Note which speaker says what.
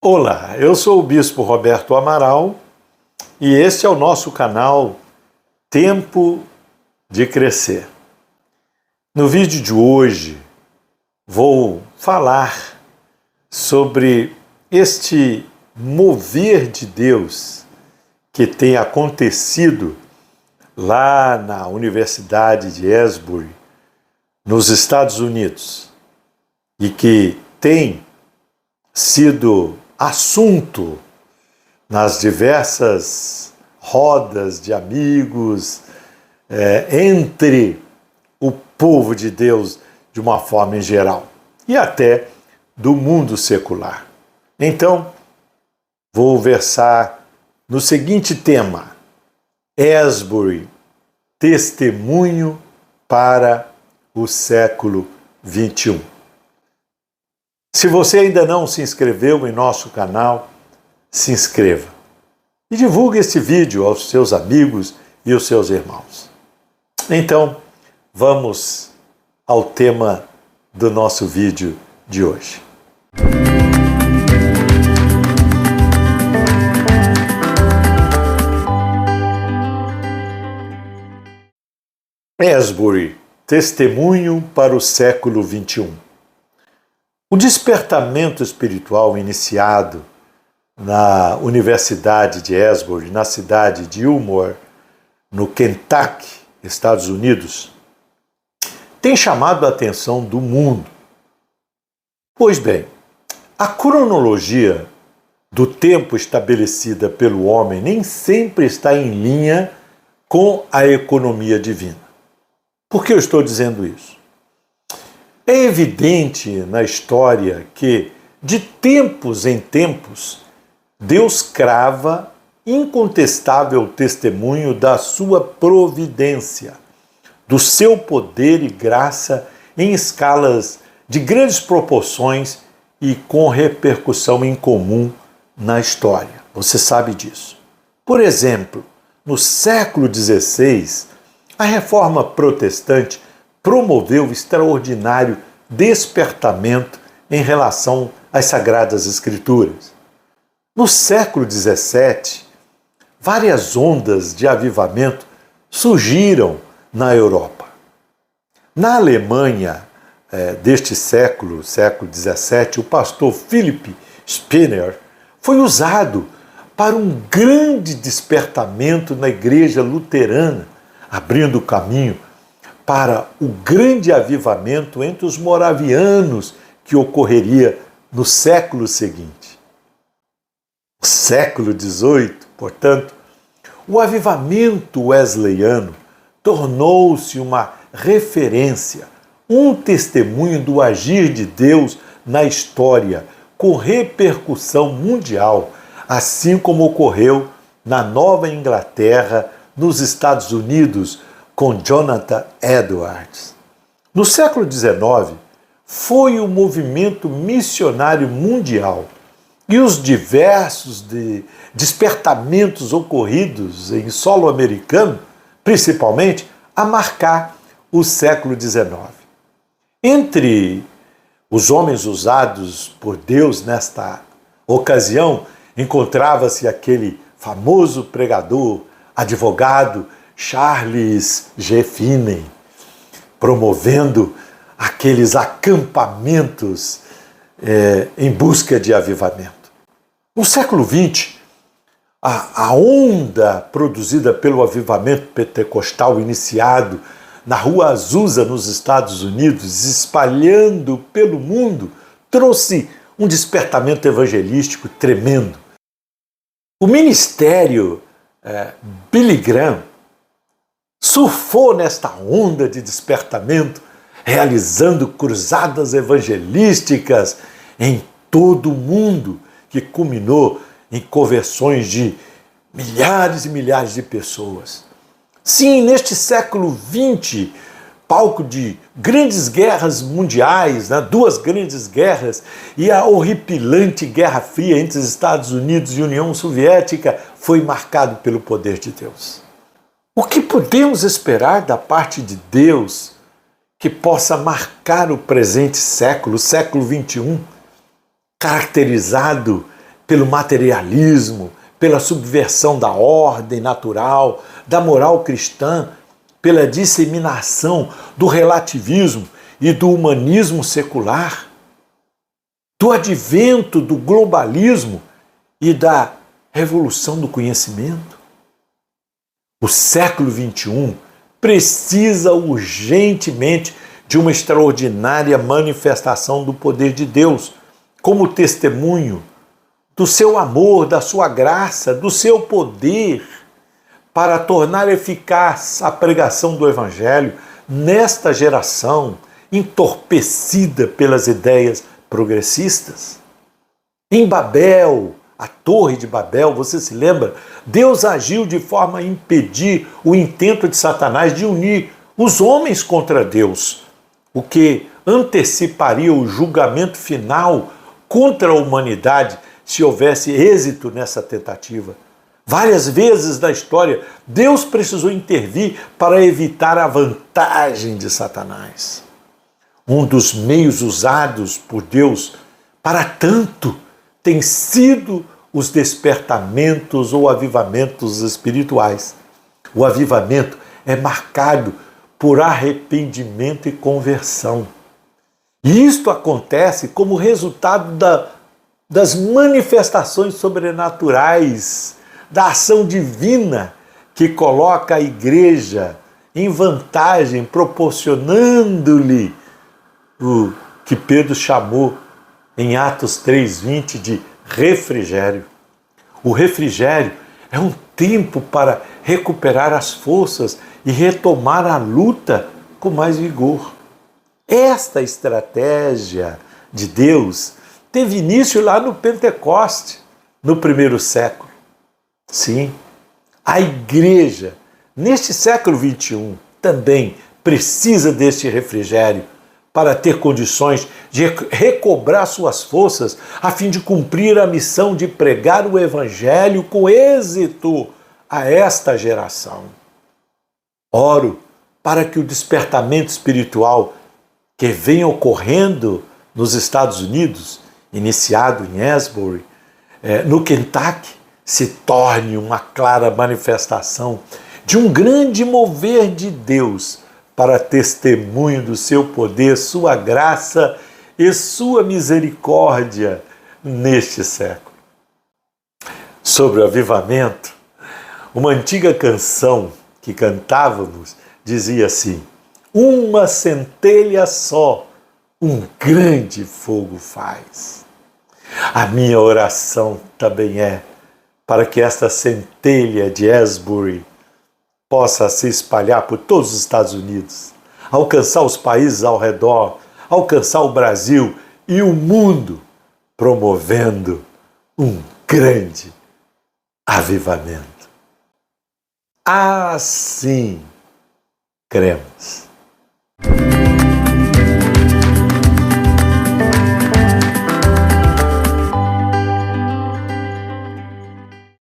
Speaker 1: Olá, eu sou o Bispo Roberto Amaral e este é o nosso canal Tempo de Crescer. No vídeo de hoje vou falar sobre este mover de Deus que tem acontecido lá na Universidade de Asbury, nos Estados Unidos, e que tem sido assunto nas diversas rodas de amigos, entre o povo de Deus de uma forma em geral e até do mundo secular. Então, vou versar no seguinte tema: Asbury, testemunho para o século XXI. Se você ainda não se inscreveu em nosso canal, se inscreva e divulgue este vídeo aos seus amigos e aos seus irmãos. Então, vamos ao tema do nosso vídeo de hoje. Asbury, testemunho para o século XXI. O despertamento espiritual iniciado na Universidade de Asbury, na cidade de Ulmore, no Kentucky, Estados Unidos, tem chamado a atenção do mundo. Pois bem, a cronologia do tempo estabelecida pelo homem nem sempre está em linha com a economia divina. Por que eu estou dizendo isso? É evidente na história que, de tempos em tempos, Deus crava incontestável testemunho da sua providência, do seu poder e graça em escalas de grandes proporções e com repercussão incomum na história. Você sabe disso. Por exemplo, no século XVI, a Reforma Protestante promoveu o extraordinário despertamento em relação às Sagradas Escrituras. No século XVII, várias ondas de avivamento surgiram na Europa. Na Alemanha deste século XVII, o pastor Philipp Spener foi usado para um grande despertamento na igreja luterana, abrindo o caminho para o grande avivamento entre os moravianos que ocorreria no século seguinte. No século XVIII, portanto, o avivamento wesleyano tornou-se uma referência, um testemunho do agir de Deus na história, com repercussão mundial, assim como ocorreu na Nova Inglaterra, nos Estados Unidos, com Jonathan Edwards. No século XIX, foi o movimento missionário mundial e os diversos despertamentos ocorridos em solo americano, principalmente, a marcar o século XIX. Entre os homens usados por Deus nesta ocasião, encontrava-se aquele famoso pregador, advogado, Charles G. Finney, promovendo aqueles acampamentos em busca de avivamento. No século XX, a onda produzida pelo avivamento pentecostal iniciado na Rua Azusa, nos Estados Unidos, espalhando pelo mundo, trouxe um despertamento evangelístico tremendo. O ministério Billy Graham surfou nesta onda de despertamento, realizando cruzadas evangelísticas em todo o mundo, que culminou em conversões de milhares e milhares de pessoas. Sim, neste século XX, palco de grandes guerras mundiais, duas grandes guerras, e a horripilante Guerra Fria entre os Estados Unidos e União Soviética foi marcado pelo poder de Deus. O que podemos esperar da parte de Deus que possa marcar o presente século, o século XXI, caracterizado pelo materialismo, pela subversão da ordem natural, da moral cristã, pela disseminação do relativismo e do humanismo secular, do advento do globalismo e da revolução do conhecimento. O século XXI precisa urgentemente de uma extraordinária manifestação do poder de Deus, como testemunho do seu amor, da sua graça, do seu poder, para tornar eficaz a pregação do Evangelho nesta geração entorpecida pelas ideias progressistas. Em Babel, a Torre de Babel, você se lembra? Deus agiu de forma a impedir o intento de Satanás de unir os homens contra Deus, o que anteciparia o julgamento final contra a humanidade se houvesse êxito nessa tentativa. Várias vezes na história, Deus precisou intervir para evitar a vantagem de Satanás. Um dos meios usados por Deus para tanto tem sido os despertamentos ou avivamentos espirituais. O avivamento é marcado por arrependimento e conversão. E isto acontece como resultado das manifestações sobrenaturais, da ação divina que coloca a igreja em vantagem, proporcionando-lhe o que Pedro chamou em Atos 3:20 de refrigério. O refrigério é um tempo para recuperar as forças e retomar a luta com mais vigor. Esta estratégia de Deus teve início lá no Pentecoste, no primeiro século. Sim, a igreja, neste século XXI, também precisa deste refrigério para ter condições de recobrar suas forças a fim de cumprir a missão de pregar o Evangelho com êxito a esta geração. Oro para que o despertamento espiritual que vem ocorrendo nos Estados Unidos, iniciado em Asbury, no Kentucky, se torne uma clara manifestação de um grande mover de Deus para testemunho do seu poder, sua graça e sua misericórdia neste século. Sobre o avivamento, uma antiga canção que cantávamos dizia assim: uma centelha só, um grande fogo faz. A minha oração também é para que esta centelha de Asbury possa se espalhar por todos os Estados Unidos, alcançar os países ao redor, alcançar o Brasil e o mundo, promovendo um grande avivamento. Assim cremos.